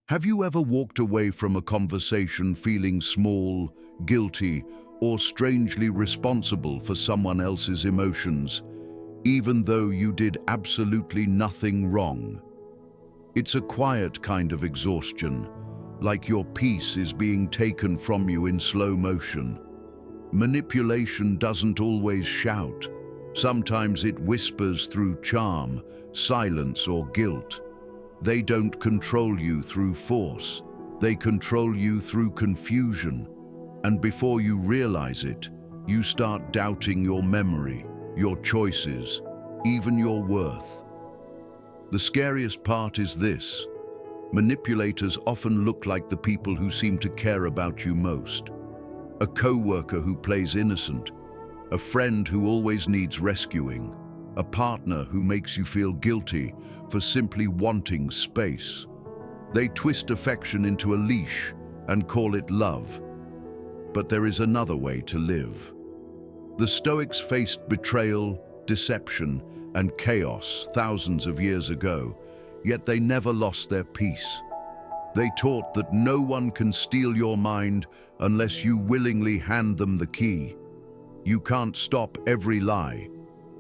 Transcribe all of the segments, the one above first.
Have you ever walked away from a conversation feeling small, guilty, or strangely responsible for someone else's emotions, even though you did absolutely nothing wrong? It's a quiet kind of exhaustion, like your peace is being taken from you in slow motion. Manipulation doesn't always shout. Sometimes it whispers through charm, silence, or guilt. They don't control you through force. They control you through confusion. And before you realize it, you start doubting your memory, your choices, even your worth. The scariest part is this: manipulators often look like the people who seem to care about you most. A co-worker who plays innocent, a friend who always needs rescuing, a partner who makes you feel guilty for simply wanting space. They twist affection into a leash and call it love. But there is another way to live. The Stoics faced betrayal, deception, and chaos thousands of years ago, yet they never lost their peace. They taught that no one can steal your mind unless you willingly hand them the key. You can't stop every lie,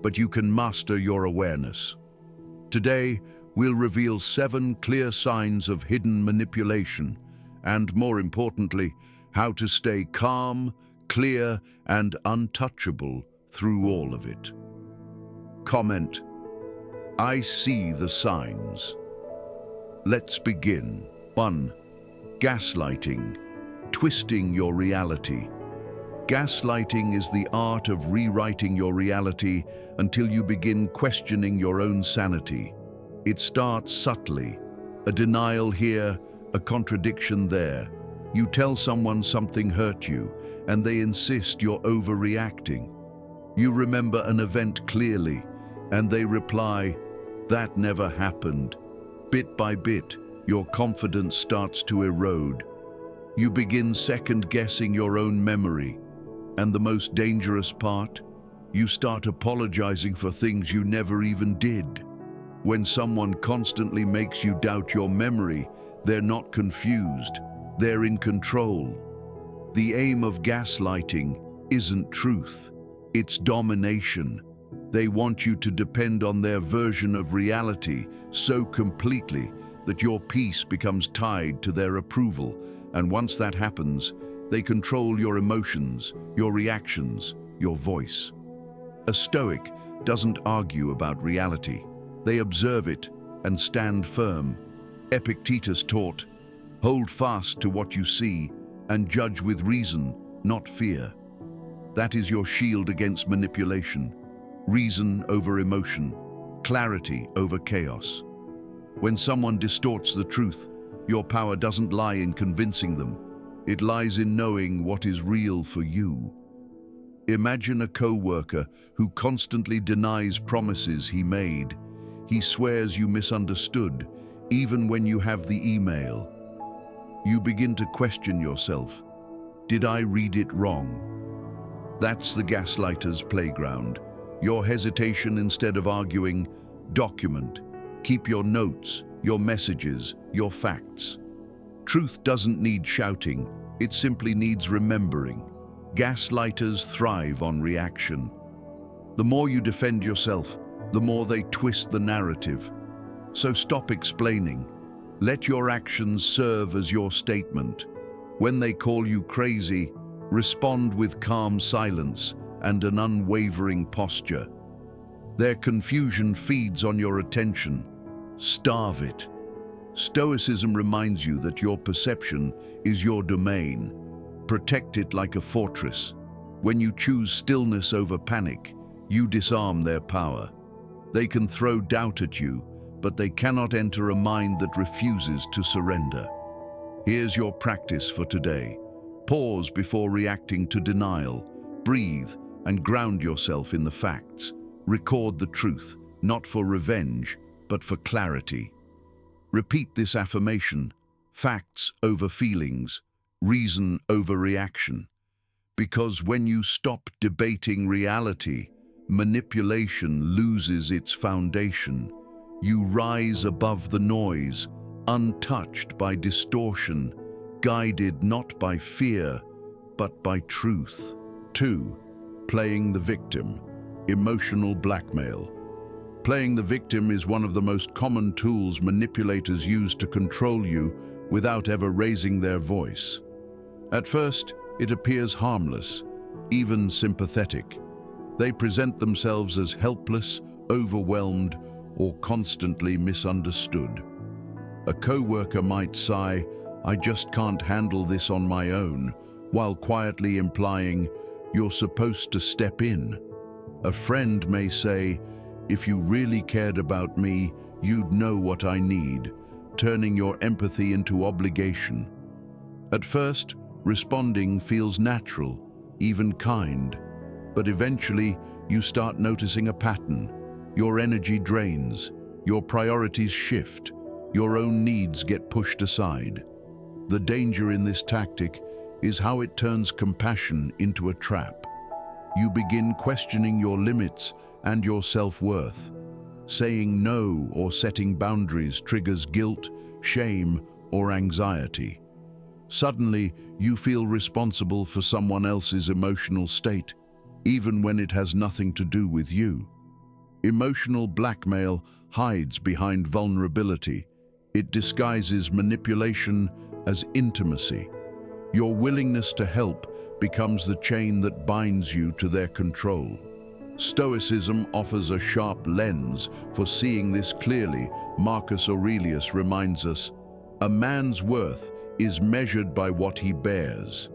but you can master your awareness. Today, we'll reveal 7 clear signs of hidden manipulation, and more importantly, how to stay calm, clear, and untouchable through all of it. Comment: I see the signs. Let's begin. 1. Gaslighting, twisting your reality. Gaslighting is the art of rewriting your reality until you begin questioning your own sanity. It starts subtly, a denial here, a contradiction there. You tell someone something hurt you, and they insist you're overreacting. You remember an event clearly, and they reply, "That never happened." Bit by bit, your confidence starts to erode. You begin second-guessing your own memory. And the most dangerous part? You start apologizing for things you never even did. When someone constantly makes you doubt your memory, they're not confused, they're in control. The aim of gaslighting isn't truth, it's domination. They want you to depend on their version of reality so completely that your peace becomes tied to their approval, and once that happens, they control your emotions, your reactions, your voice. A Stoic doesn't argue about reality. They observe it and stand firm. Epictetus taught, "Hold fast to what you see and judge with reason, not fear." That is your shield against manipulation. Reason over emotion, clarity over chaos. When someone distorts the truth, your power doesn't lie in convincing them. It lies in knowing what is real for you. Imagine a co-worker who constantly denies promises he made. He swears you misunderstood, even when you have the email. You begin to question yourself. Did I read it wrong? That's the gaslighter's playground. Your hesitation, instead of arguing, document. Keep your notes, your messages, your facts. Truth doesn't need shouting, it simply needs remembering. Gaslighters thrive on reaction. The more you defend yourself, the more they twist the narrative. So stop explaining. Let your actions serve as your statement. When they call you crazy, respond with calm silence and an unwavering posture. Their confusion feeds on your attention. Starve it. Stoicism reminds you that your perception is your domain. Protect it like a fortress. When you choose stillness over panic, you disarm their power. They can throw doubt at you, but they cannot enter a mind that refuses to surrender. Here's your practice for today. Pause before reacting to denial. Breathe and ground yourself in the facts. Record the truth, not for revenge, but for clarity. Repeat this affirmation: facts over feelings, reason over reaction. Because when you stop debating reality, manipulation loses its foundation. You rise above the noise, untouched by distortion, guided not by fear, but by truth. 2. Playing the victim, emotional blackmail. Playing the victim is one of the most common tools manipulators use to control you without ever raising their voice. At first, it appears harmless, even sympathetic. They present themselves as helpless, overwhelmed, or constantly misunderstood. A co-worker might sigh, "I just can't handle this on my own," while quietly implying, "You're supposed to step in." A friend may say, "If you really cared about me, you'd know what I need," turning your empathy into obligation. At first, responding feels natural, even kind, but eventually you start noticing a pattern. Your energy drains, your priorities shift, your own needs get pushed aside. The danger in this tactic is how it turns compassion into a trap. You begin questioning your limits and your self-worth. Saying no or setting boundaries triggers guilt, shame, or anxiety. Suddenly, you feel responsible for someone else's emotional state, even when it has nothing to do with you. Emotional blackmail hides behind vulnerability. It disguises manipulation as intimacy. Your willingness to help becomes the chain that binds you to their control. Stoicism offers a sharp lens for seeing this clearly. Marcus Aurelius reminds us, "A man's worth is measured by what he bears."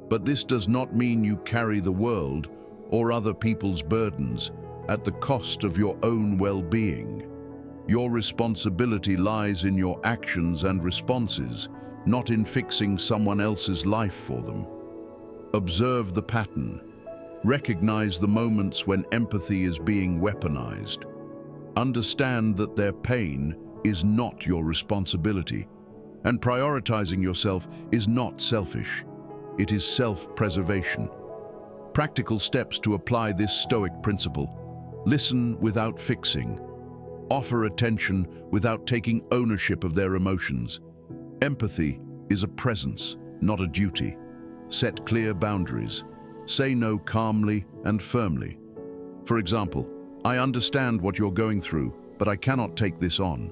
But this does not mean you carry the world or other people's burdens at the cost of your own well-being. Your responsibility lies in your actions and responses, not in fixing someone else's life for them. Observe the pattern. Recognize the moments when empathy is being weaponized. Understand that their pain is not your responsibility, and prioritizing yourself is not selfish. It is self-preservation. Practical steps to apply this Stoic principle: listen without fixing. Offer attention without taking ownership of their emotions. Empathy is a presence, not a duty. Set clear boundaries. Say no calmly and firmly. For example, "I understand what you're going through, but I cannot take this on."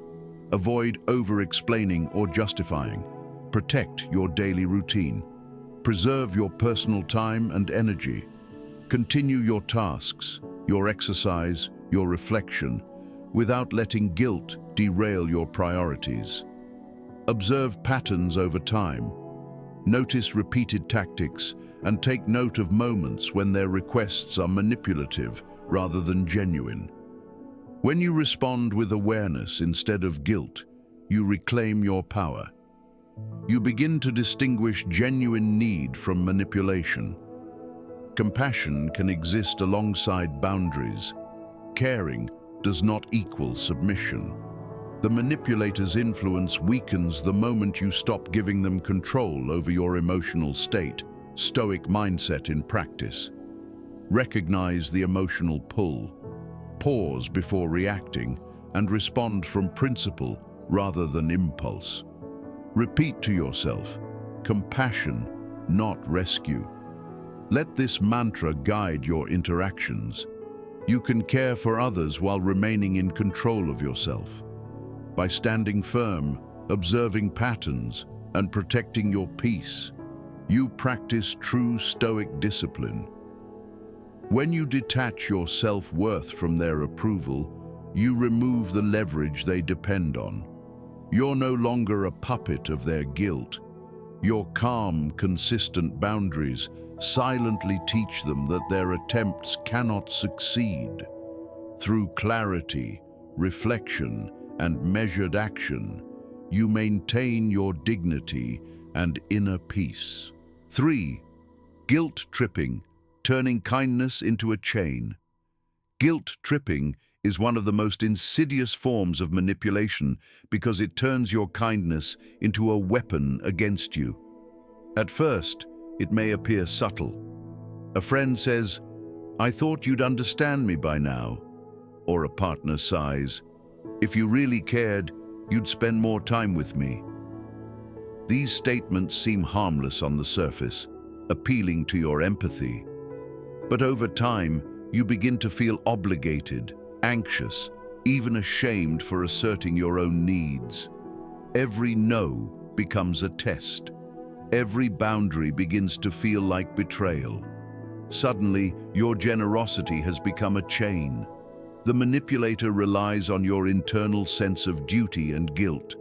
Avoid over-explaining or justifying. Protect your daily routine. Preserve your personal time and energy. Continue your tasks, your exercise, your reflection, without letting guilt derail your priorities. Observe patterns over time. Notice repeated tactics and take note of moments when their requests are manipulative rather than genuine. When you respond with awareness instead of guilt, you reclaim your power. You begin to distinguish genuine need from manipulation. Compassion can exist alongside boundaries. Caring does not equal submission. The manipulator's influence weakens the moment you stop giving them control over your emotional state. Stoic mindset in practice. Recognize the emotional pull. Pause before reacting and respond from principle rather than impulse. Repeat to yourself, compassion, not rescue. Let this mantra guide your interactions. You can care for others while remaining in control of yourself. By standing firm, observing patterns, and protecting your peace, you practice true Stoic discipline. When you detach your self-worth from their approval, you remove the leverage they depend on. You're no longer a puppet of their guilt. Your calm, consistent boundaries silently teach them that their attempts cannot succeed. Through clarity, reflection, and measured action, you maintain your dignity and inner peace. 3. Guilt tripping, turning kindness into a chain. Guilt tripping is one of the most insidious forms of manipulation because it turns your kindness into a weapon against you. At first, it may appear subtle. A friend says, "I thought you'd understand me by now." Or a partner sighs, "If you really cared, you'd spend more time with me. These statements seem harmless on the surface, appealing to your empathy. But over time, you begin to feel obligated, anxious, even ashamed for asserting your own needs. Every no becomes a test. Every boundary begins to feel like betrayal. Suddenly, your generosity has become a chain. The manipulator relies on your internal sense of duty and guilt.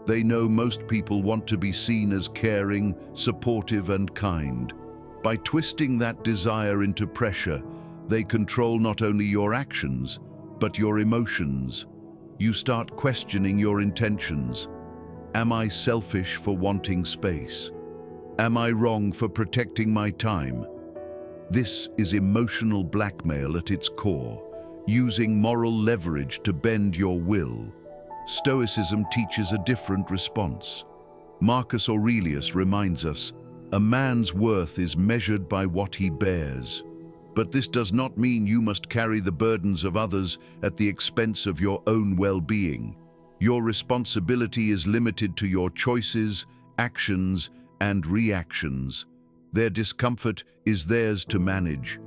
They know most people want to be seen as caring, supportive, and kind. By twisting that desire into pressure, they control not only your actions, but your emotions. You start questioning your intentions. Am I selfish for wanting space? Am I wrong for protecting my time? This is emotional blackmail at its core, using moral leverage to bend your will. Stoicism teaches a different response. Marcus Aurelius reminds us, a man's worth is measured by what he bears. But this does not mean you must carry the burdens of others at the expense of your own well-being. Your responsibility is limited to your choices, actions, and reactions. Their discomfort is theirs to manage.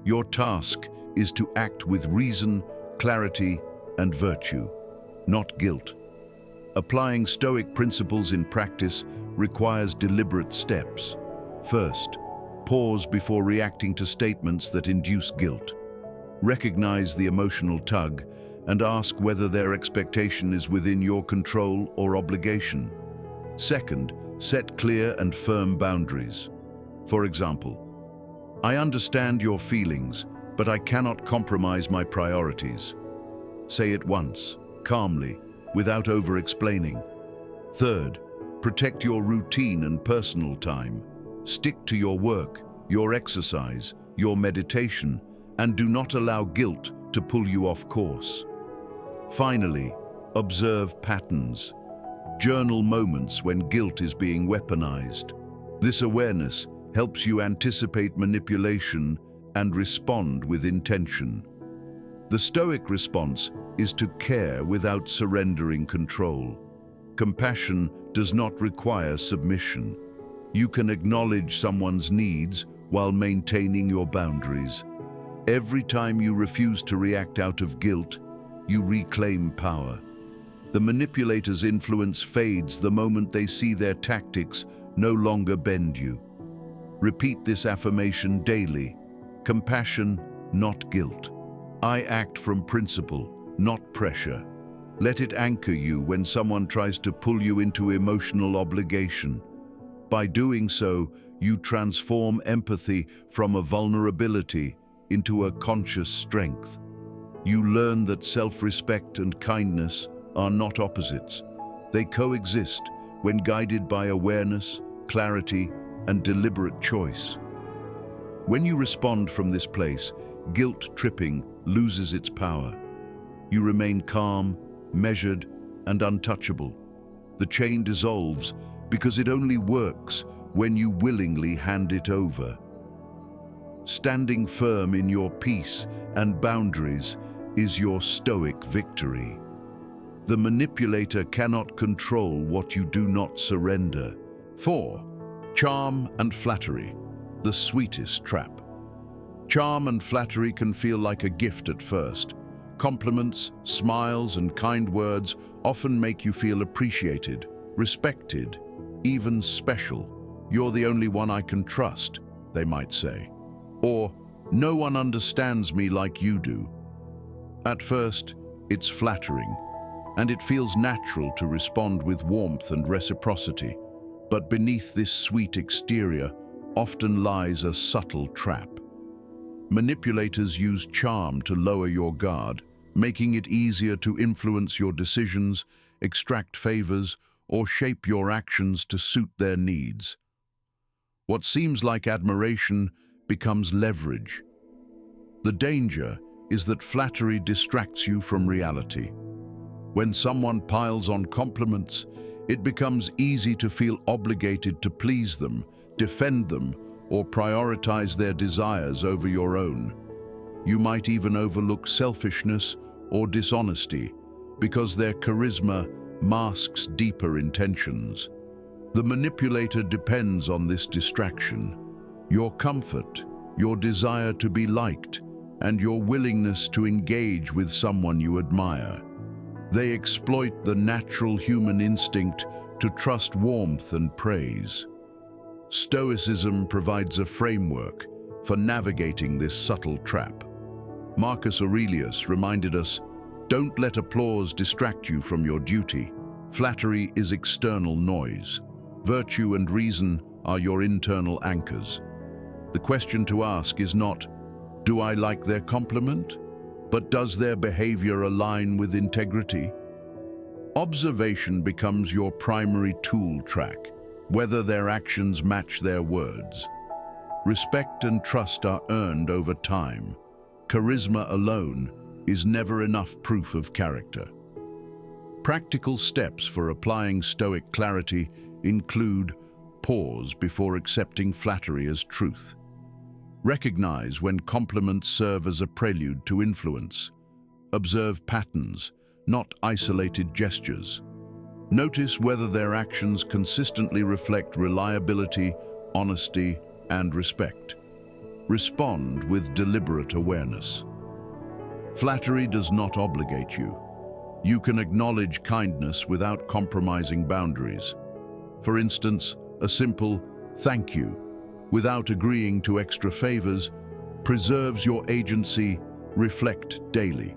Your task is to act with reason, clarity, and virtue, not guilt. Applying Stoic principles in practice requires deliberate steps. First, pause before reacting to statements that induce guilt. Recognize the emotional tug and ask whether their expectation is within your control or obligation. Second, set clear and firm boundaries. For example, I understand your feelings, but I cannot compromise my priorities. Say it once, calmly, without over-explaining. Third, protect your routine and personal time. Stick to your work, your exercise, your meditation, and do not allow guilt to pull you off course. Finally, observe patterns. Journal moments when guilt is being weaponized. This awareness helps you anticipate manipulation and respond with intention. The Stoic response is to care without surrendering control. Compassion does not require submission. You can acknowledge someone's needs while maintaining your boundaries. Every time you refuse to react out of guilt, you reclaim power. The manipulator's influence fades the moment they see their tactics no longer bend you. Repeat this affirmation daily. Compassion, not guilt. I act from principle, not pressure. Let it anchor you when someone tries to pull you into emotional obligation. By doing so, you transform empathy from a vulnerability into a conscious strength. You learn that self-respect and kindness are not opposites. They coexist when guided by awareness, clarity, and deliberate choice. When you respond from this place, guilt-tripping loses its power. You remain calm, measured, and untouchable. The chain dissolves because it only works when you willingly hand it over. Standing firm in your peace and boundaries is your Stoic victory. The manipulator cannot control what you do not surrender. 4. Charm and flattery, the sweetest trap. Charm and flattery can feel like a gift at first. Compliments, smiles, and kind words often make you feel appreciated, respected, even special. You're the only one I can trust, they might say. Or, no one understands me like you do. At first, it's flattering, and it feels natural to respond with warmth and reciprocity. But beneath this sweet exterior often lies a subtle trap. Manipulators use charm to lower your guard, making it easier to influence your decisions, extract favors, or shape your actions to suit their needs. What seems like admiration becomes leverage. The danger is that flattery distracts you from reality. When someone piles on compliments, it becomes easy to feel obligated to please them, defend them, or prioritize their desires over your own. You might even overlook selfishness or dishonesty because their charisma masks deeper intentions. The manipulator depends on this distraction, your comfort, your desire to be liked, and your willingness to engage with someone you admire. They exploit the natural human instinct to trust warmth and praise. Stoicism provides a framework for navigating this subtle trap. Marcus Aurelius reminded us, "Don't let applause distract you from your duty. Flattery is external noise. Virtue and reason are your internal anchors." The question to ask is not, "Do I like their compliment?" but "Does their behaviour align with integrity?" Observation becomes your primary tool track, whether their actions match their words. Respect and trust are earned over time. Charisma alone is never enough proof of character. Practical steps for applying Stoic clarity include: pause before accepting flattery as truth. Recognize when compliments serve as a prelude to influence. Observe patterns, not isolated gestures. Notice whether their actions consistently reflect reliability, honesty, and respect. Respond with deliberate awareness. Flattery does not obligate you. You can acknowledge kindness without compromising boundaries. For instance, a simple "thank you," without agreeing to extra favors, preserves your agency. Reflect daily.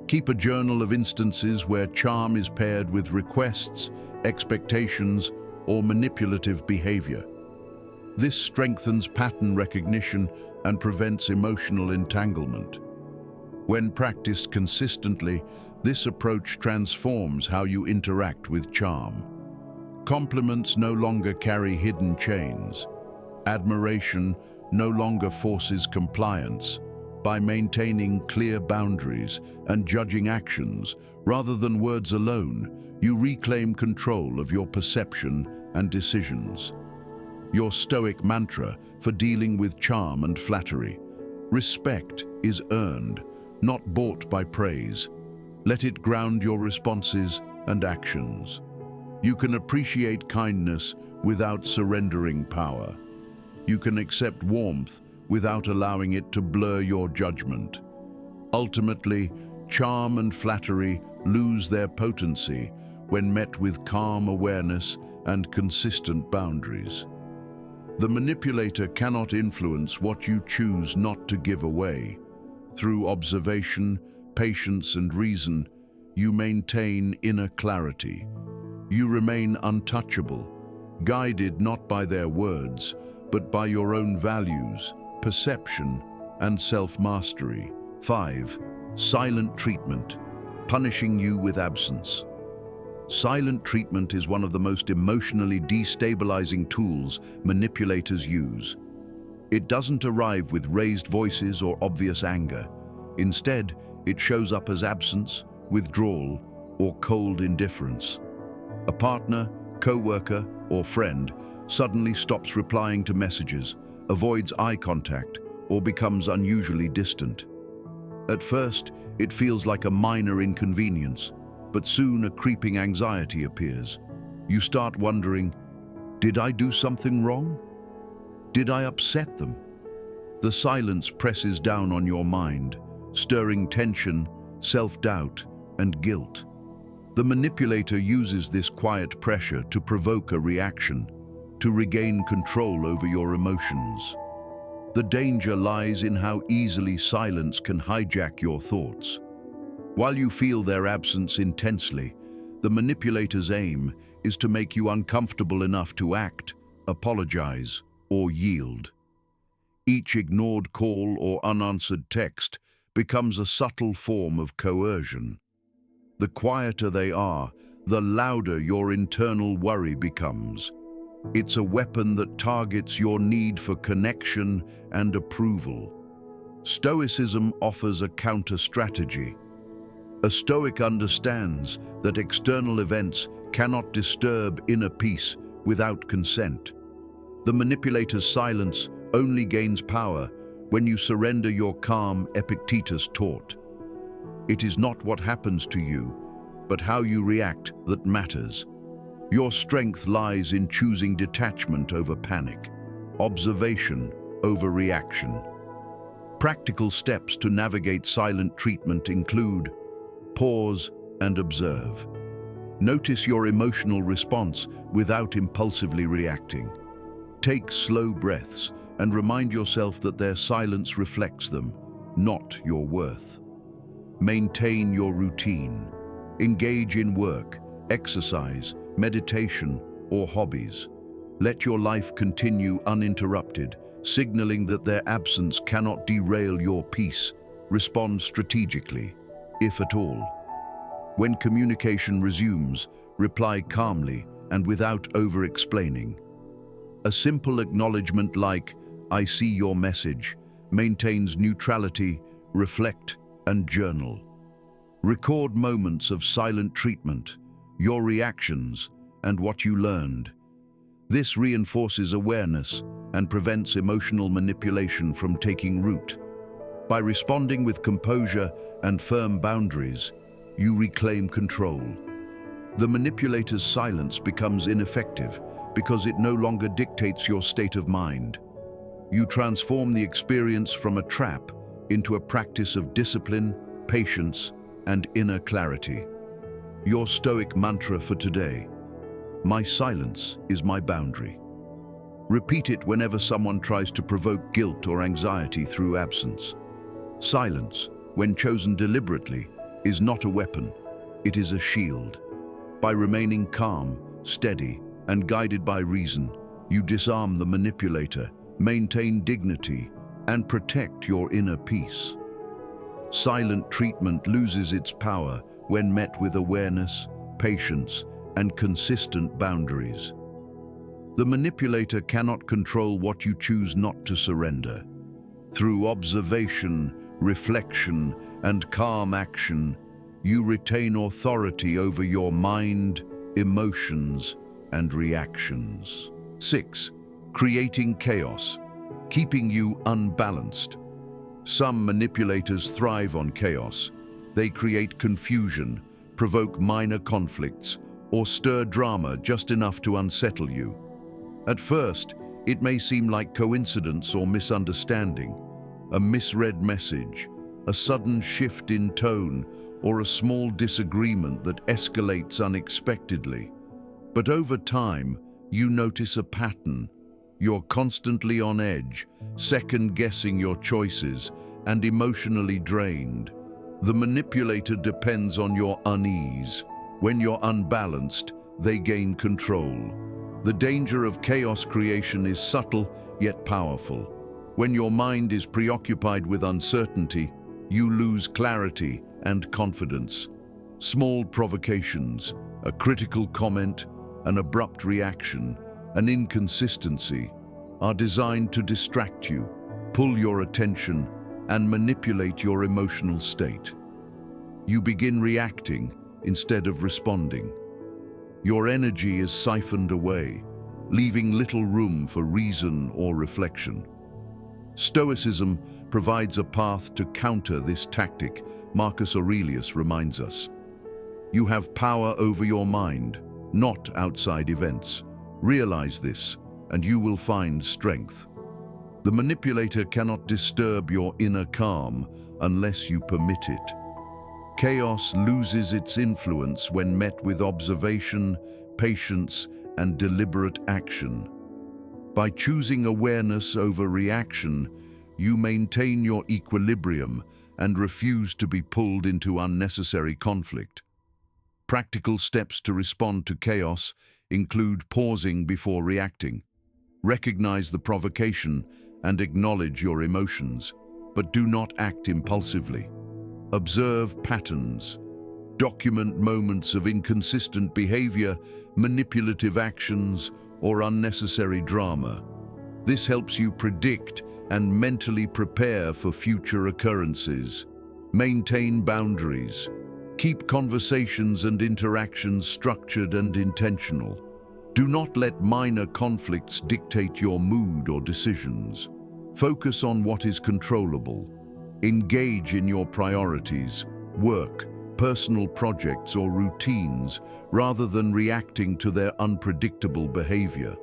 Keep a journal of instances where charm is paired with requests, expectations, or manipulative behavior. This strengthens pattern recognition and prevents emotional entanglement. When practiced consistently, this approach transforms how you interact with charm. Compliments no longer carry hidden chains. Admiration no longer forces compliance. By maintaining clear boundaries and judging actions rather than words alone, you reclaim control of your perception and decisions. Your Stoic mantra for dealing with charm and flattery: respect is earned, not bought by praise. Let it ground your responses and actions. You can appreciate kindness without surrendering power. You can accept warmth without allowing it to blur your judgment. Ultimately, charm and flattery lose their potency when met with calm awareness and consistent boundaries. The manipulator cannot influence what you choose not to give away. Through observation, patience, and reason, you maintain inner clarity. You remain untouchable, guided not by their words, but by your own values, perception, and self-mastery. 5. Silent treatment, punishing you with absence. Silent treatment is one of the most emotionally destabilizing tools manipulators use. It doesn't arrive with raised voices or obvious anger. Instead, it shows up as absence, withdrawal, or cold indifference. A partner, co-worker, or friend suddenly stops replying to messages, avoids eye contact, or becomes unusually distant. At first, it feels like a minor inconvenience, but soon a creeping anxiety appears. You start wondering, did I do something wrong? Did I upset them? The silence presses down on your mind, stirring tension, self-doubt, and guilt. The manipulator uses this quiet pressure to provoke a reaction, to regain control over your emotions. The danger lies in how easily silence can hijack your thoughts. While you feel their absence intensely, the manipulator's aim is to make you uncomfortable enough to act, apologize, or yield. Each ignored call or unanswered text becomes a subtle form of coercion. The quieter they are, the louder your internal worry becomes. It's a weapon that targets your need for connection and approval. Stoicism offers a counter-strategy. A Stoic understands that external events cannot disturb inner peace without consent. The manipulator's silence only gains power when you surrender your calm, Epictetus taught. It is not what happens to you, but how you react that matters. Your strength lies in choosing detachment over panic, observation over reaction. Practical steps to navigate silent treatment include: pause and observe. Notice your emotional response without impulsively reacting. Take slow breaths and remind yourself that their silence reflects them, not your worth. Maintain your routine. Engage in work, exercise, meditation, or hobbies. Let your life continue uninterrupted, signaling that their absence cannot derail your peace. Respond strategically, if at all. When communication resumes, reply calmly and without over-explaining. A simple acknowledgement like, "I see your message," maintains neutrality. Reflect and journal. Record moments of silent treatment, your reactions, and what you learned. This reinforces awareness and prevents emotional manipulation from taking root. By responding with composure and firm boundaries, you reclaim control. The manipulator's silence becomes ineffective because it no longer dictates your state of mind. You transform the experience from a trap into a practice of discipline, patience, and inner clarity. Your Stoic mantra for today: my silence is my boundary. Repeat it whenever someone tries to provoke guilt or anxiety through absence. Silence, when chosen deliberately, is not a weapon, it is a shield. By remaining calm, steady, and guided by reason, you disarm the manipulator, maintain dignity, and protect your inner peace. Silent treatment loses its power when met with awareness, patience, and consistent boundaries. The manipulator cannot control what you choose not to surrender. Through observation, reflection, and calm action, you retain authority over your mind, emotions, and reactions. 6. Creating chaos, keeping you unbalanced. Some manipulators thrive on chaos. They create confusion, provoke minor conflicts, or stir drama just enough to unsettle you. At first, it may seem like coincidence or misunderstanding, a misread message, a sudden shift in tone, or a small disagreement that escalates unexpectedly. But over time, you notice a pattern. You're constantly on edge, second-guessing your choices, and emotionally drained. The manipulator depends on your unease. When you're unbalanced, they gain control. The danger of chaos creation is subtle yet powerful. When your mind is preoccupied with uncertainty, you lose clarity and confidence. Small provocations, a critical comment, an abrupt reaction, an inconsistency, are designed to distract you, pull your attention, and manipulate your emotional state. You begin reacting instead of responding. Your energy is siphoned away, leaving little room for reason or reflection. Stoicism provides a path to counter this tactic. Marcus Aurelius reminds us, "You have power over your mind, not outside events. Realize this, and you will find strength." The manipulator cannot disturb your inner calm unless you permit it. Chaos loses its influence when met with observation, patience, and deliberate action. By choosing awareness over reaction, you maintain your equilibrium and refuse to be pulled into unnecessary conflict. Practical steps to respond to chaos include pausing before reacting. Recognize the provocation and acknowledge your emotions, but do not act impulsively. Observe patterns. Document moments of inconsistent behavior, manipulative actions, or unnecessary drama. This helps you predict and mentally prepare for future occurrences. Maintain boundaries. Keep conversations and interactions structured and intentional. Do not let minor conflicts dictate your mood or decisions. Focus on what is controllable. Engage in your priorities, work, personal projects or routines rather than reacting to their unpredictable behavior.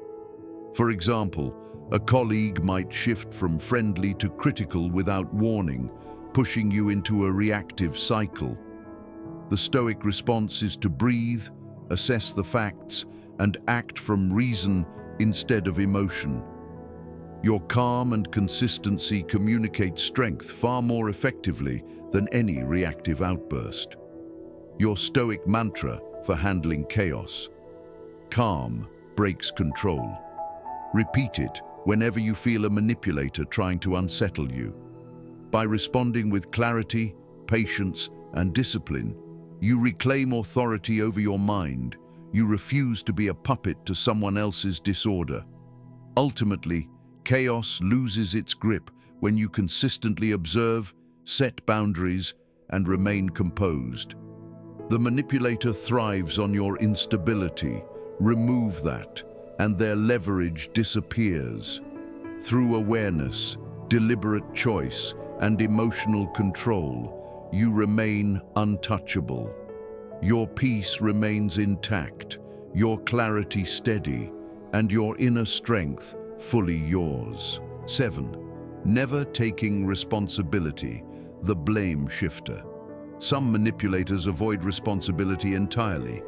For example, a colleague might shift from friendly to critical without warning, pushing you into a reactive cycle. The Stoic response is to breathe, assess the facts, and act from reason instead of emotion. Your calm and consistency communicate strength far more effectively than any reactive outburst. Your Stoic mantra for handling chaos: calm breaks control. Repeat it whenever you feel a manipulator trying to unsettle you. By responding with clarity, patience, and discipline, you reclaim authority over your mind. You refuse to be a puppet to someone else's disorder. Ultimately, chaos loses its grip when you consistently observe, set boundaries, and remain composed. The manipulator thrives on your instability. Remove that, and their leverage disappears. Through awareness, deliberate choice, and emotional control, you remain untouchable. Your peace remains intact, your clarity steady, and your inner strength fully yours. 7. Never taking responsibility, the blame shifter. Some manipulators avoid responsibility entirely.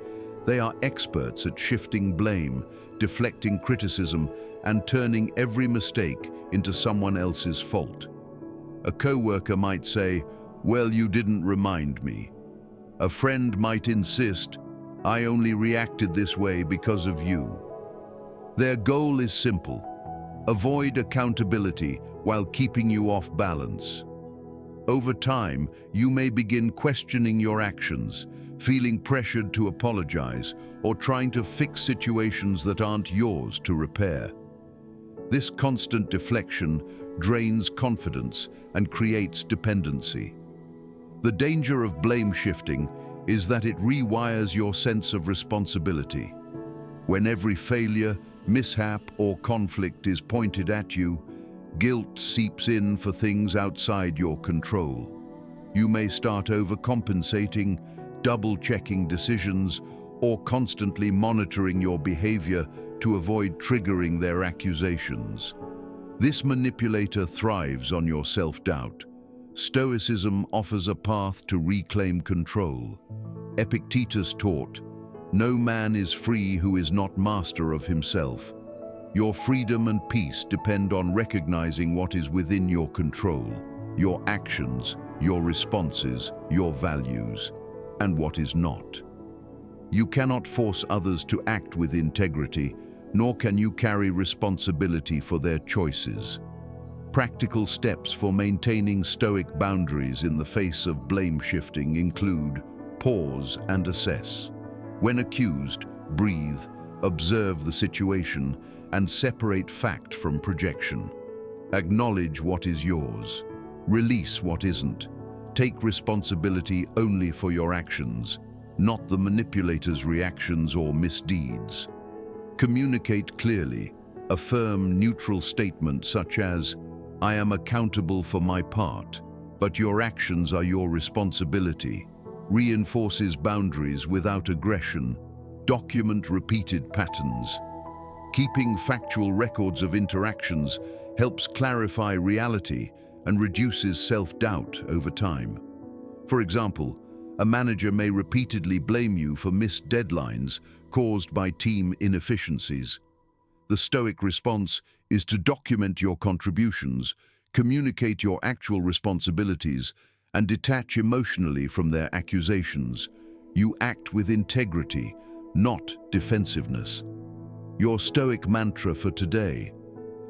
They are experts at shifting blame, deflecting criticism, and turning every mistake into someone else's fault. A coworker might say, "Well, you didn't remind me." A friend might insist, "I only reacted this way because of you." Their goal is simple: avoid accountability while keeping you off balance. Over time, you may begin questioning your actions, feeling pressured to apologize, or trying to fix situations that aren't yours to repair. This constant deflection drains confidence and creates dependency. The danger of blame shifting is that it rewires your sense of responsibility. When every failure, mishap, or conflict is pointed at you, guilt seeps in for things outside your control. You may start overcompensating, double-checking decisions, or constantly monitoring your behavior to avoid triggering their accusations. This manipulator thrives on your self-doubt. Stoicism offers a path to reclaim control. Epictetus taught, "No man is free who is not master of himself." Your freedom and peace depend on recognizing what is within your control, your actions, your responses, your values, and what is not. You cannot force others to act with integrity, nor can you carry responsibility for their choices. Practical steps for maintaining Stoic boundaries in the face of blame shifting include: pause and assess. When accused, breathe, observe the situation, and separate fact from projection. Acknowledge what is yours. Release what isn't. Take responsibility only for your actions, not the manipulator's reactions or misdeeds. Communicate clearly. Affirm neutral statements such as, "I am accountable for my part, but your actions are your responsibility." Reinforces boundaries without aggression. Document repeated patterns. Keeping factual records of interactions helps clarify reality and reduces self-doubt over time. For example, a manager may repeatedly blame you for missed deadlines caused by team inefficiencies. The Stoic response is to document your contributions, communicate your actual responsibilities, and detach emotionally from their accusations. You act with integrity, not defensiveness. Your Stoic mantra for today: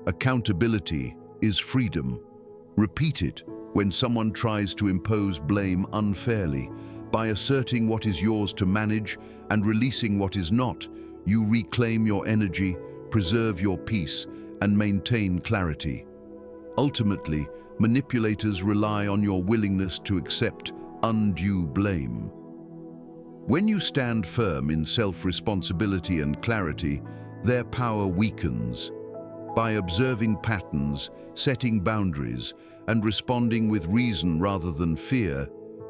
accountability is freedom. Repeat it when someone tries to impose blame unfairly. By asserting what is yours to manage and releasing what is not, you reclaim your energy, preserve your peace, and maintain clarity. Ultimately, manipulators rely on your willingness to accept undue blame. When you stand firm in self-responsibility and clarity, their power weakens. By observing patterns, setting boundaries, and responding with reason rather than fear,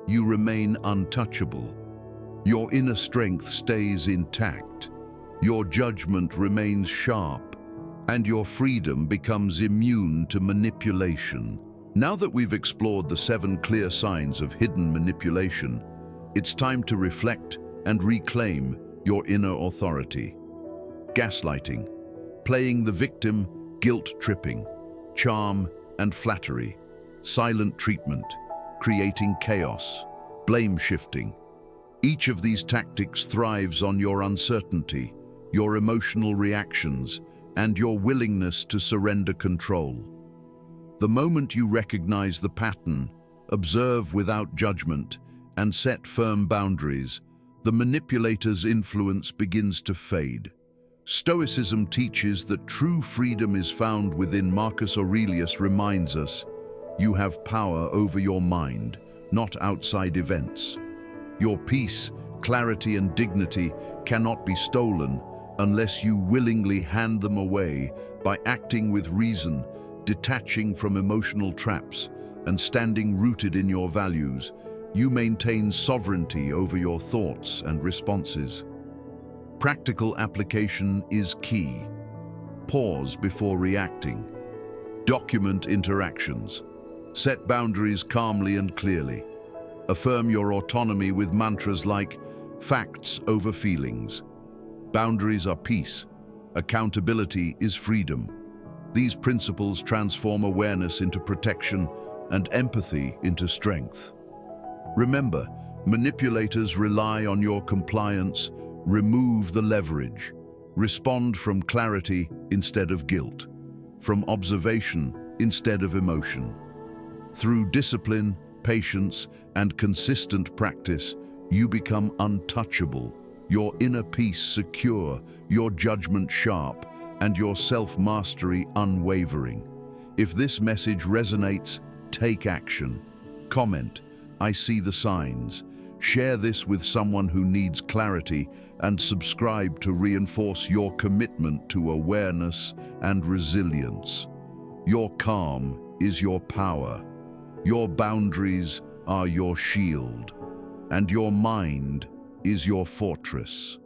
you remain untouchable. Your inner strength stays intact. Your judgment remains sharp, and your freedom becomes immune to manipulation. Now that we've explored the 7 clear signs of hidden manipulation, it's time to reflect and reclaim your inner authority. Gaslighting, playing the victim, guilt-tripping, charm and flattery, silent treatment, creating chaos, blame-shifting. Each of these tactics thrives on your uncertainty, your emotional reactions, and your willingness to surrender control. The moment you recognize the pattern, observe without judgment, and set firm boundaries, the manipulator's influence begins to fade. Stoicism teaches that true freedom is found within. Marcus Aurelius reminds us, you have power over your mind, not outside events. Your peace, clarity, and dignity cannot be stolen unless you willingly hand them away. By acting with reason, detaching from emotional traps, and standing rooted in your values, you maintain sovereignty over your thoughts and responses. Practical application is key. Pause before reacting. Document interactions. Set boundaries calmly and clearly. Affirm your autonomy with mantras like facts over feelings. Boundaries are peace. Accountability is freedom. These principles transform awareness into protection and empathy into strength. Remember, manipulators rely on your compliance. Remove the leverage. Respond from clarity instead of guilt, from observation instead of emotion. Through discipline, patience, and consistent practice, you become untouchable, your inner peace secure, your judgment sharp, and your self-mastery unwavering. If this message resonates, take action. Comment, I see the signs. Share this with someone who needs clarity, and subscribe to reinforce your commitment to awareness and resilience. Your calm is your power. Your boundaries are your shield, and your mind is your fortress.